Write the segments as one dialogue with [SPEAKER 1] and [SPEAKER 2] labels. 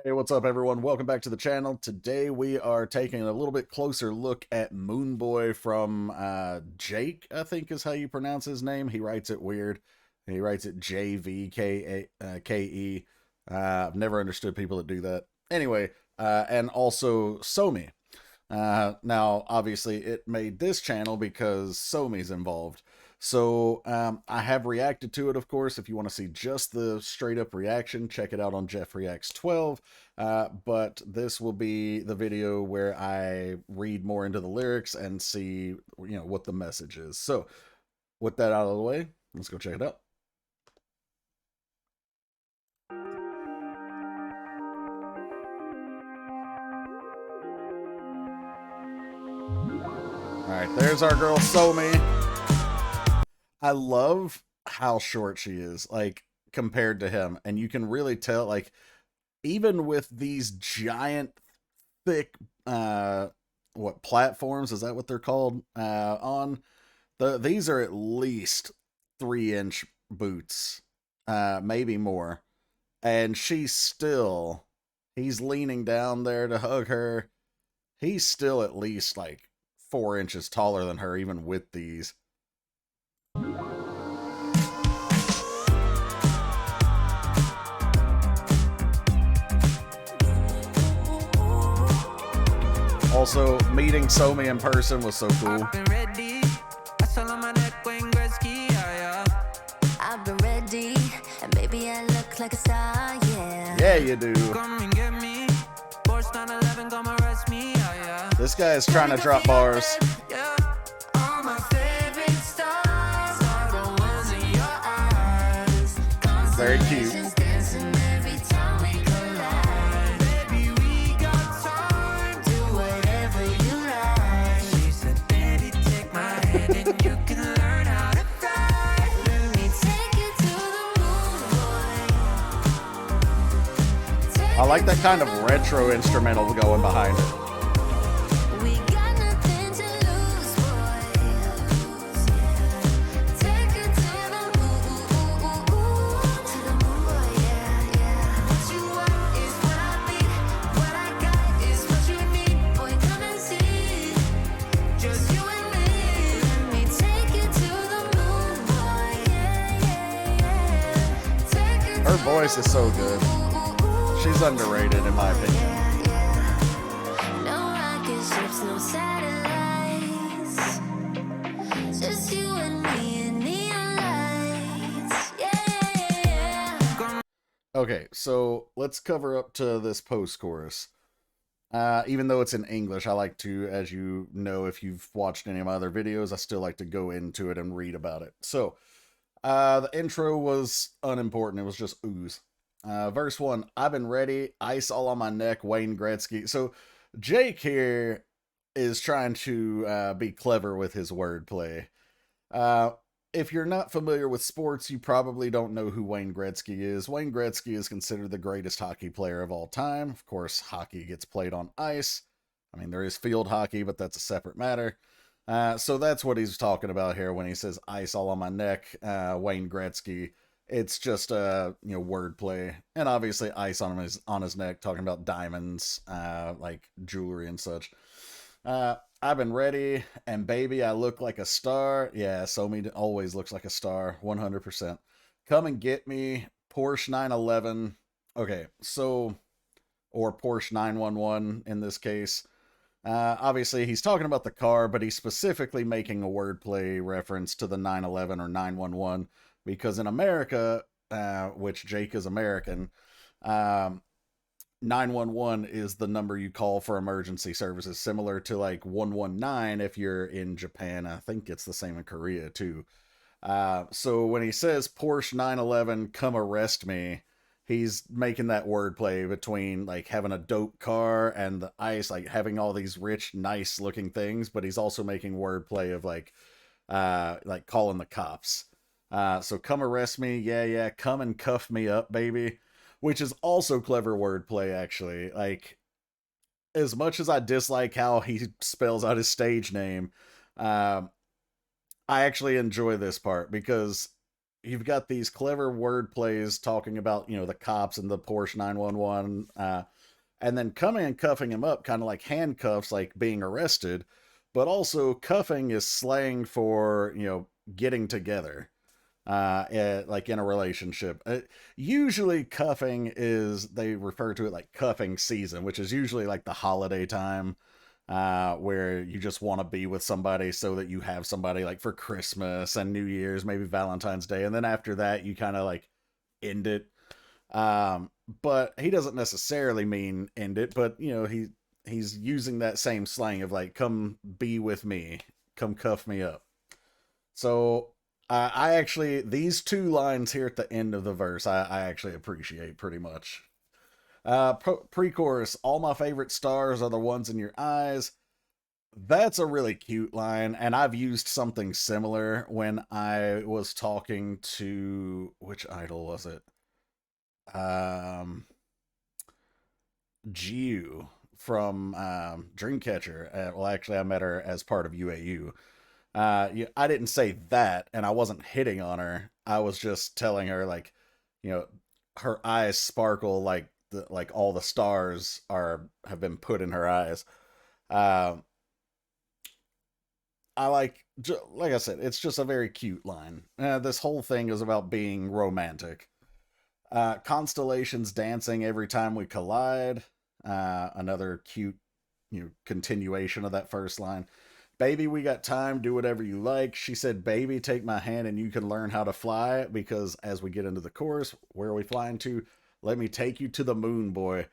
[SPEAKER 1] Hey, what's up, everyone? Welcome back to the channel. Today we are taking a little bit closer look at Moonboy from Jake, I think is how you pronounce his name. He writes it weird. He writes it JVKE. I've never understood people that do that. Anyway, and also Somi. Now, obviously, it made this channel because Somi's involved. So I have reacted to it, of course. If you want to see just the straight up reaction, check it out on Jeff Reacts 12. But this will be the video where I read more into the lyrics and see, what the message is. So with that out of the way, let's go check it out. All right, there's our girl Somi. I love how short she is, like, compared to him. And you can really tell, like, even with these giant, thick, what, platforms, is that what they're called? These are at least 3-inch boots, maybe more. And he's leaning down there to hug her. He's still at least, like, 4 inches taller than her, even with these. Also, meeting Somi in person was so cool.
[SPEAKER 2] I've been ready, and baby, I look like a star, yeah.
[SPEAKER 1] Yeah, you do.
[SPEAKER 2] Come and get me. Porsche 911, come arrest me, yeah.
[SPEAKER 1] This guy is trying to drop bars.
[SPEAKER 2] Yeah. All my favorite stars are the ones in your eyes.
[SPEAKER 1] Very cute.
[SPEAKER 2] Dancing every time we collide. Baby, we got time. Do whatever you like. She said, baby, take my hand and you can learn how to fly. Let me take you to the moon, boy.
[SPEAKER 1] I like that kind of retro instrumental going behind it.
[SPEAKER 2] We got nothing to lose, boy. Take it to the moon, boy, yeah, yeah. What you want is what I need. What I got is what you need. Boy, come and see. Just you and me. Let me take you to the moon, boy, yeah, yeah, yeah. Take it
[SPEAKER 1] Her voice is so good. She's underrated, in my opinion.
[SPEAKER 2] no rocket ships, no satellites. Just you and me and neon lights. Yeah.
[SPEAKER 1] Okay, so let's cover up to this post-chorus. Even though it's in English, I like to, as you know, if you've watched any of my other videos, I still like to go into it and read about it. So, the intro was unimportant. It was just ooze. Verse 1, I've been ready, ice all on my neck, Wayne Gretzky. So Jake here is trying to be clever with his wordplay. If you're not familiar with sports, you probably don't know who Wayne Gretzky is. Wayne Gretzky is considered the greatest hockey player of all time. Of course, hockey gets played on ice. I mean, there is field hockey, but that's a separate matter. So that's what he's talking about here when he says ice all on my neck, Wayne Gretzky. It's just wordplay, and obviously ice on his neck, talking about diamonds, like jewelry and such. I've been ready, and baby, I look like a star. Yeah, Somi always looks like a star, 100%. Come and get me, Porsche 911. Okay, so, or Porsche 911 in this case. Obviously, he's talking about the car, but he's specifically making a wordplay reference to the 911 or 911. Because in America, which Jake is American, 911 is the number you call for emergency services, similar to like 119 if you're in Japan. I think it's the same in Korea too. So when he says Porsche 911, come arrest me, he's making that wordplay between like having a dope car and the ice, like having all these rich, nice looking things, but he's also making wordplay of like calling the cops. So come arrest me, yeah, come and cuff me up, baby. Which is also clever wordplay, actually. Like, as much as I dislike how he spells out his stage name, I actually enjoy this part because you've got these clever word plays talking about, you know, the cops and the Porsche 911, and then coming and cuffing him up, kind of like handcuffs, like being arrested, but also cuffing is slang for, you know, getting together, like in a relationship. Usually cuffing is, they refer to it like cuffing season, which is usually like the holiday time, where you just want to be with somebody so that you have somebody like for Christmas and New Year's, maybe Valentine's Day, and then after that you kind of like end it. But he doesn't necessarily mean end it, but you know, he's using that same slang of like, come be with me, come cuff me up. So I actually, these two lines here at the end of the verse, I actually appreciate pretty much. Pre-chorus, all my favorite stars are the ones in your eyes. That's a really cute line, and I've used something similar when I was talking to, which idol was it? Jiu from Dreamcatcher. Well, actually, I met her as part of UAU. Yeah, I didn't say that, and I wasn't hitting on her. I was just telling her, like, you know, her eyes sparkle like like all the stars are have been put in her eyes. Uh, I like I said, it's just a very cute line. This whole thing is about being romantic. Constellations dancing every time we collide. Another cute, you know, continuation of that first line. Baby, we got time, do whatever you like. She said, baby, take my hand and you can learn how to fly, because as we get into the chorus, where are we flying to? Let me take you to the moon, boy.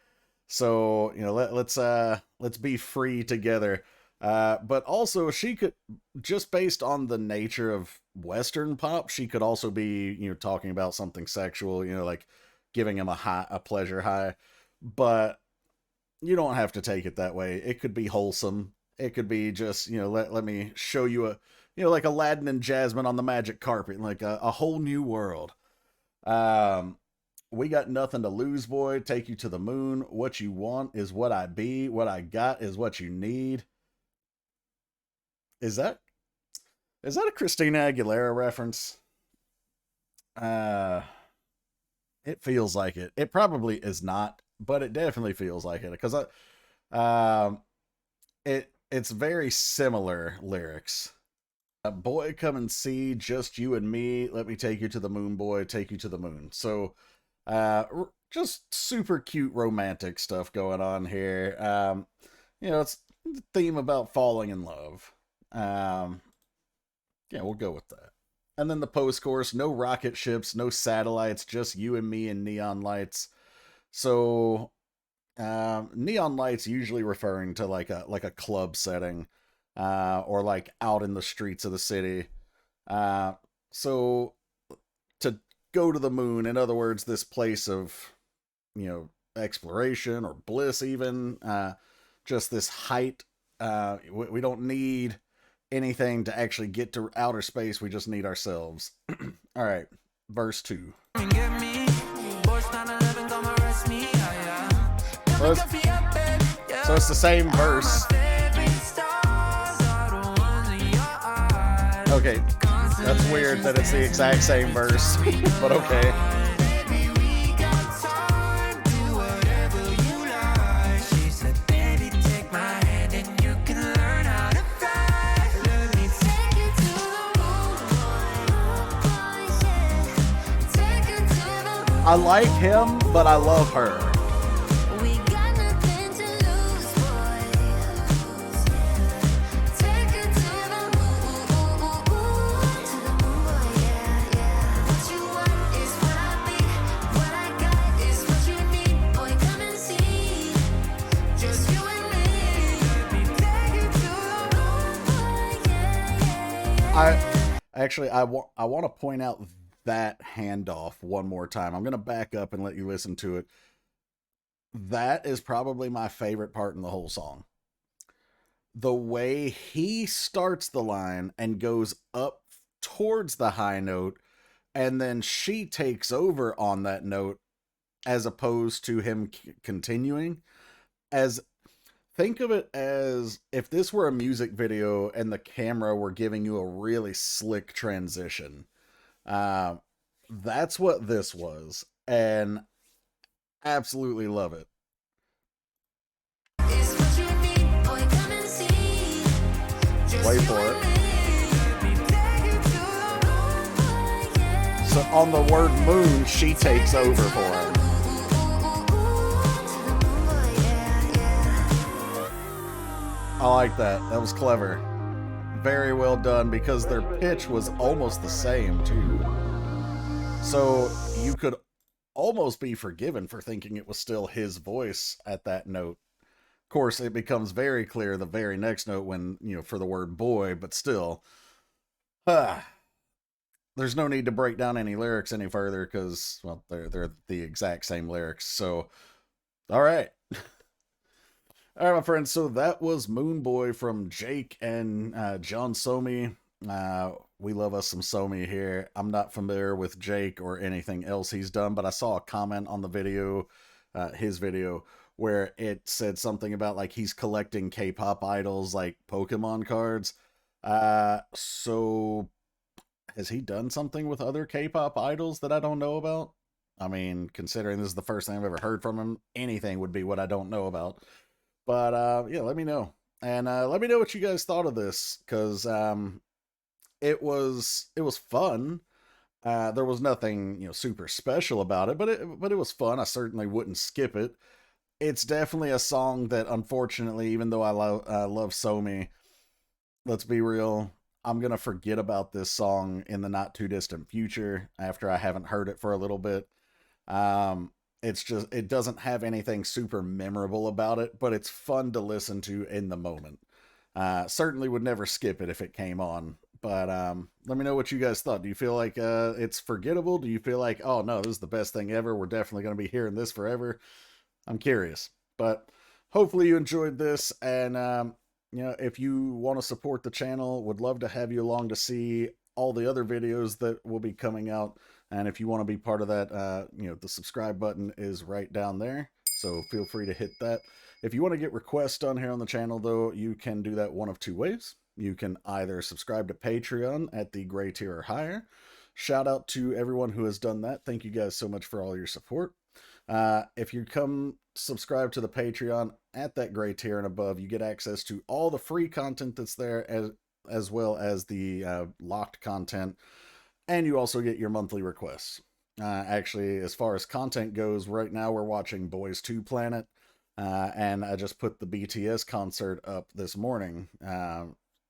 [SPEAKER 1] So, you know, let's be free together. But also, she could, just based on the nature of Western pop, she could also be, you know, talking about something sexual, you know, like giving him a pleasure high. But you don't have to take it that way. It could be wholesome. It could be just, you know, let me show you a, you know, like Aladdin and Jasmine on the magic carpet, like a whole new world. Um, we got nothing to lose, boy. Take you to the moon. What you want is what I be. What I got is what you need. Is that a Christina Aguilera reference? Uh, it feels like it. It probably is not, but it definitely feels like it, because it's very similar lyrics. Boy, come and see, just you and me. Let me take you to the moon, boy. Take you to the moon. So, just super cute romantic stuff going on here. You know, it's the theme about falling in love. Um, yeah, we'll go with that. And then the post chorus: no rocket ships, no satellites, just you and me and neon lights. So, neon lights usually referring to like a club setting, or like out in the streets of the city. Uh, so to go to the moon, in other words, this place of, you know, exploration or bliss, even, just this height. We don't need anything to actually get to outer space. We just need ourselves. All right, verse 2. So it's the same verse. Okay, that's weird that it's the exact same verse, but okay. I like him, but I love her. I want to point out that handoff one more time. I'm going to back up and let you listen to it. That is probably my favorite part in the whole song. The way he starts the line and goes up towards the high note, and then she takes over on that note, as opposed to him continuing. As Think of it as if this were a music video and the camera were giving you a really slick transition. That's what this was, and absolutely love it.
[SPEAKER 2] Is what you need, boy, come and see. Just
[SPEAKER 1] Wait
[SPEAKER 2] you
[SPEAKER 1] for
[SPEAKER 2] and
[SPEAKER 1] it.
[SPEAKER 2] me. Let me take you to the moon, yeah.
[SPEAKER 1] So on the word moon, she takes over for him. I like that. That was clever. Very well done, because their pitch was almost the same too. So you could almost be forgiven for thinking it was still his voice at that note. Of course, it becomes very clear the very next note when, for the word boy, but still. There's no need to break down any lyrics any further because, well, they're the exact same lyrics. So, all right. All right, my friends. So that was Moonboy from Jake and JEON SOMI. We love us some Somi here. I'm not familiar with Jake or anything else he's done, but I saw a comment on the video, his video, where it said something about like he's collecting K-pop idols like Pokemon cards. So has he done something with other K-pop idols that I don't know about? I mean, considering this is the first thing I've ever heard from him, anything would be what I don't know about. But yeah, let me know. And let me know what you guys thought of this, because it was fun. There was nothing super special about it, but it was fun. I certainly wouldn't skip it. It's definitely a song that, unfortunately, even though I love Somi, let's be real, I'm gonna forget about this song in the not too distant future after I haven't heard it for a little bit. Um, it's just, it doesn't have anything super memorable about it, but it's fun to listen to in the moment. Certainly would never skip it if it came on. But let me know what you guys thought. Do you feel like it's forgettable? Do you feel like, oh no, this is the best thing ever? We're definitely going to be hearing this forever. I'm curious. But hopefully you enjoyed this. And, if you want to support the channel, would love to have you along to see all the other videos that will be coming out. And if you want to be part of that, the subscribe button is right down there. So feel free to hit that. If you want to get requests done here on the channel, though, you can do that one of two ways. You can either subscribe to Patreon at the gray tier or higher. Shout out to everyone who has done that. Thank you guys so much for all your support. If you come subscribe to the Patreon at that gray tier and above, you get access to all the free content that's there, as well as the locked content, and you also get your monthly requests. Actually, as far as content goes, right now we're watching Boys 2 Planet, and I just put the BTS concert up this morning,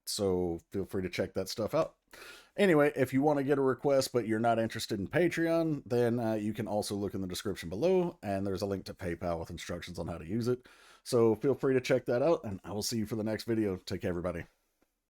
[SPEAKER 1] so feel free to check that stuff out. Anyway, if you want to get a request but you're not interested in Patreon, then you can also look in the description below, and there's a link to PayPal with instructions on how to use it. So feel free to check that out, and I will see you for the next video. Take care, everybody.